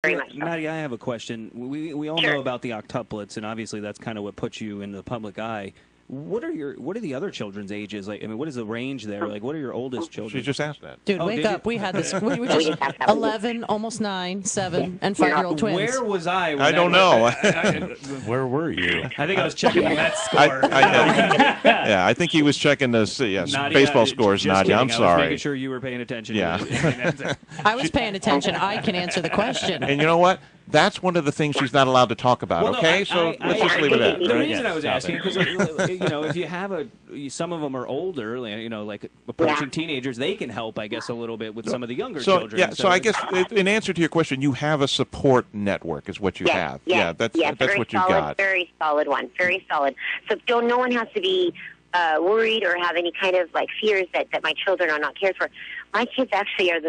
very much so. Nadia, I have a question. We all know about the octuplets, and obviously that's kind of what puts you in the public eye. What are the other children's ages? Like, I mean, what is the range there? Like, what are your oldest children? She just asked that. Dude, wake up. We had this. We were just 11, almost 9, 7, and 5-year-old twins. Where was I? I don't know. Where were you? I think I was checking the Mets score. Yeah, I think he was checking the baseball scores, Nadia. I'm sorry. I was making sure you were paying attention. Yeah. I was paying attention. I can answer the question. And you know what? That's one of the things she's not allowed to talk about, well, okay? So let's just leave it at that. The reason I was asking, because, if you have some of them are older, like approaching teenagers, they can help, I guess, a little bit with some of the younger children. Yeah, so I guess in answer to your question, you have a support network is what you have. Yes, that's what you've got. Very solid one, very solid. So no one has to be worried or have any kind of fears that my children are not cared for. My kids actually are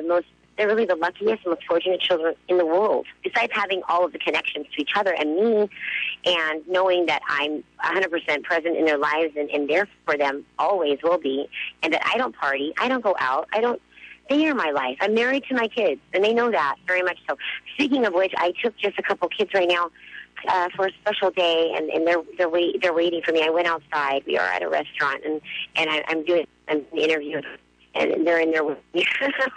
they're really the luckiest and most fortunate children in the world, besides having all of the connections to each other and me, and knowing that I'm 100% present in their lives and there for them, always will be, and that I don't party, I don't go out, they are my life. I'm married to my kids, and they know that very much so. Speaking of which, I took just a couple kids right now for a special day, and they're waiting for me. I went outside. We are at a restaurant, and I'm doing an interview, and they're in there with me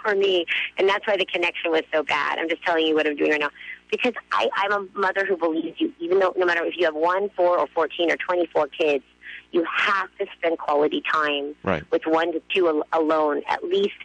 for me, and that's why the connection was so bad. I'm just telling you what I'm doing right now, because I'm a mother who believes you, even though no matter if you have 1, 4, or 14, or 24 kids, you have to spend quality time with 1 to 2 alone, at least.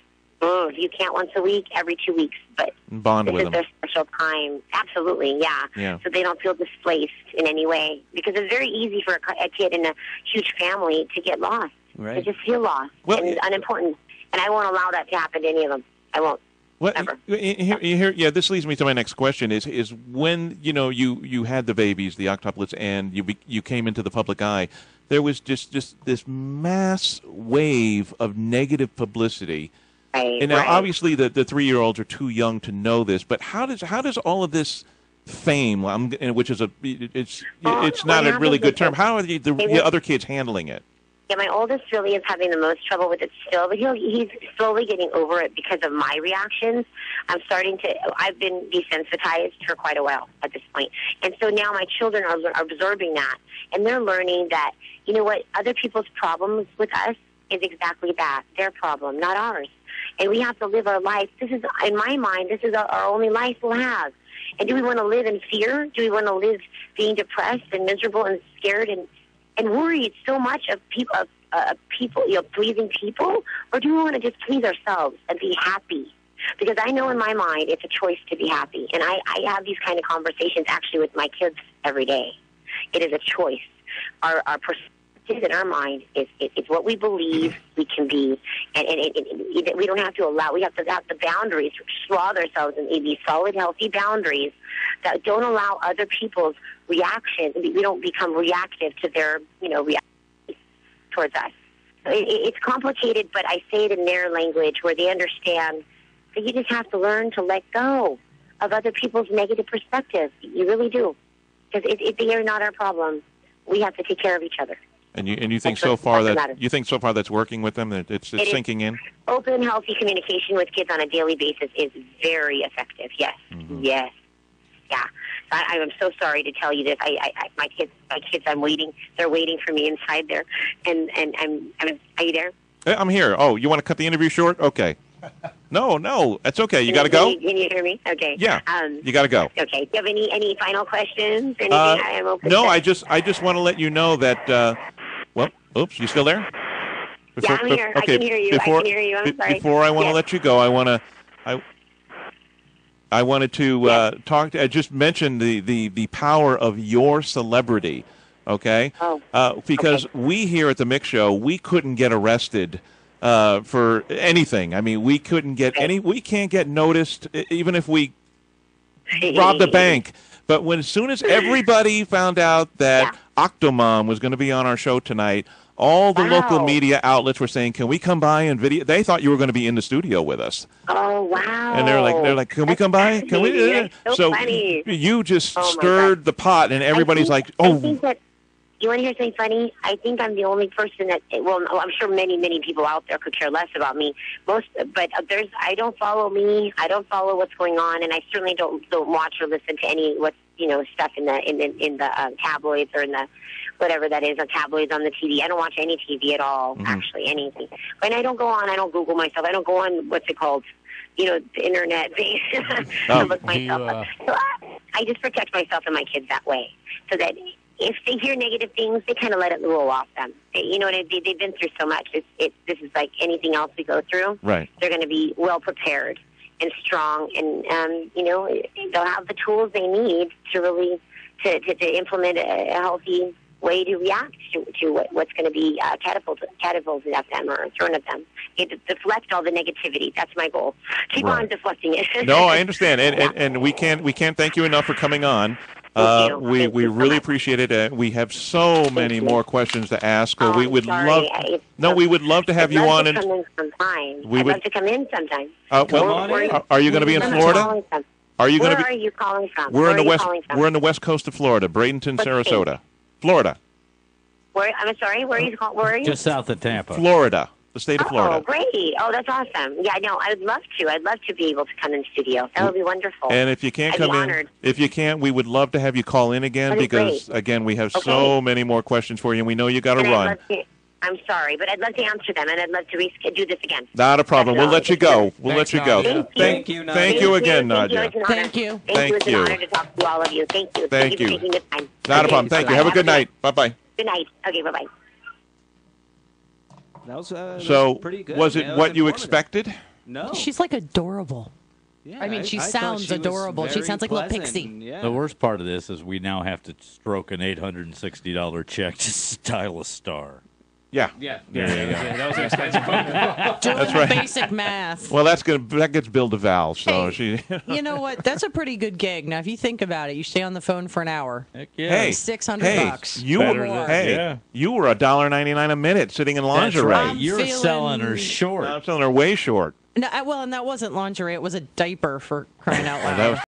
If you can't once a week, every 2 weeks, but bond with them. This is their special time. Absolutely, yeah. So they don't feel displaced in any way, because it's very easy for a kid in a huge family to get lost. They just feel lost and unimportant. And I won't allow that to happen to any of them. I won't. Well, ever. Here, this leads me to my next question: is when you had the babies, the octuplets, and you came into the public eye, there was just this mass wave of negative publicity. And now, obviously, the 3-year-olds are too young to know this. But how does all of this fame, which is it's not a really good term, how are the other kids handling it? Yeah, my oldest really is having the most trouble with it still, but he's slowly getting over it because of my reactions. I've been desensitized for quite a while at this point. And so now my children are absorbing that, and they're learning that, you know what, other people's problems with us is exactly that, their problem, not ours. And we have to live our life. This is, in my mind, this is our only life we'll have. And do we want to live in fear? Do we want to live being depressed and miserable and scared and worried so much of people, pleasing people? Or do we want to just please ourselves and be happy? Because I know in my mind it's a choice to be happy. And I have these kind of conversations actually with my kids every day. It is a choice. Our perspective in our mind is what we believe we can be. And we don't have to we have to have the boundaries, swathe ourselves in these solid, healthy boundaries that don't allow other people's reactions. We don't become reactive to their, reactions towards us. It's complicated, but I say it in their language where they understand that you just have to learn to let go of other people's negative perspectives. You really do. Because they are not our problem. We have to take care of each other. And you think so far that's working with them, that it's sinking in? Open, healthy communication with kids on a daily basis is very effective. Yes. Mm-hmm. Yes. Yeah. I'm so sorry to tell you this. My kids, I'm waiting. They're waiting for me inside there. And are you there? I'm here. Oh, you want to cut the interview short? Okay. No, that's okay. You got to go? Can you hear me? Okay. Yeah. You got to go. Okay. Do you have any final questions? Anything I am open No, to? I just want to let you know that. Oops, you still there? Yeah, I'm here. Okay, I can hear you. I'm sorry. Before I want to let you go, I wanted to talk. Just mention the power of your celebrity. Okay. Because we here at the Mic Show, we couldn't get arrested for anything. I mean, we couldn't get we can't get noticed even if we robbed a bank. But as soon as everybody found out that Octomom was going to be on our show tonight, all the local media outlets were saying, "Can we come by and video?" They thought you were going to be in the studio with us. Oh wow! And they're like, "Can we come by? Can we?" So funny. You just stirred the pot, and everybody's like, "Oh." You want to hear something funny? I think I'm the only person that, well, I'm sure many people out there could care less about me. But I don't follow me. I don't follow what's going on, and I certainly don't watch or listen to any stuff in the tabloids or in the whatever that is, or tabloids on the TV. I don't watch any TV at all, actually, anything. And I don't Google myself. I don't go on, what's it called, the internet base to look myself up. So I just protect myself and my kids that way, so that if they hear negative things, they kind of let it roll off them. They've been through so much. This is like anything else we go through. Right. They're going to be well prepared and strong, and they'll have the tools they need to really to implement a healthy way to react to what's going to be catapulted at them or thrown at them. Deflect all the negativity. That's my goal. Keep on deflecting it. No, I understand, and we can't thank you enough for coming on. We really appreciate it. We have so many more questions to ask. We would love to have you on. I'd love to come in sometime. Are you going to be in Florida? Where are you calling from? We're in the west coast of Florida, Bradenton, Sarasota, Florida. I'm sorry. Where are you? Just south of Tampa. Florida. The state of Florida. Oh, great. Oh, that's awesome. Yeah, no, I'd love to. I'd love to be able to come in studio. That would be wonderful. And if you can't come in, if you can't, we would love to have you call in again because, again, we have so many more questions for you, and we know you got to run. I'm sorry, but I'd love to answer them, and I'd love to do this again. Not a problem. We'll let you go. We'll let you go. Thank you, Nadya. Thank you again, Nadya. Thank you. It's an honor to talk to all of you. Thank you. Thank you. For taking the time. Not a problem. Thank you. Have a good night. Bye-bye. Good night. Okay, bye-bye. That was so pretty good. Was it what you expected? No. She's like adorable. Yeah, I mean, she I sounds thought adorable. She sounds like a little pixie. Yeah. The worst part of this is we now have to stroke an $860 check to style a star. Yeah. That was an expensive phone. That's right. Basic math. Well, that gets billed to Val, so she. You know what? That's a pretty good gig. Now, if you think about it, you stay on the phone for an hour. Heck yeah. Hey, $600. You were you were $1.99 a minute sitting in lingerie. That's right. You're selling her short. I'm selling her way short. No, and that wasn't lingerie. It was a diaper, for crying out loud.